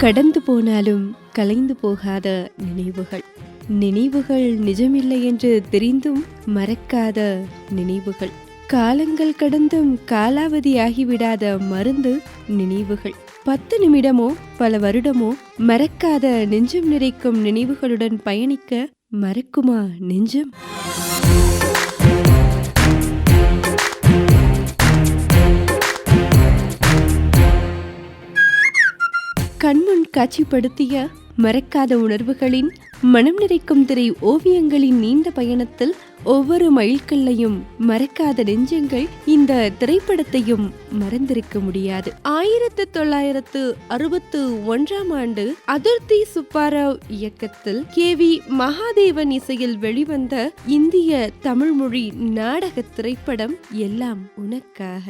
கடந்து போனாலும் கலைந்து போகாத நினைவுகள். நினைவுகள் நிஜமில்லை என்று தெரிந்தும் மறக்காத நினைவுகள். காலங்கள் கடந்தும் காலாவதியாகிவிடாத மருந்து நினைவுகள். 10 நிமிடமோ பல வருடமோ மறக்காத நெஞ்சம் நிறைக்கும் நினைவுகளுடன் பயணிக்க மறக்குமா நெஞ்சம்? கண்முன் காட்சிப்படுத்திய மறக்காத உணர்வுகளின் மனம் நிறைக்கும் திரை ஓவியங்களின் நீண்ட பயணத்தில் ஒவ்வொரு மைல்கல்லையும் மறக்காத நெஞ்சங்கள் இந்த திரைப்படத்தையும் மறந்திருக்க முடியாது. 1961ஆம் ஆண்டு அதிர்தி சுப்பாராவ் இயக்கத்தில் KV மகாதேவன் இசையில் வெளிவந்த இந்திய தமிழ் மொழி நாடக திரைப்படம் எல்லாம் உனக்காக.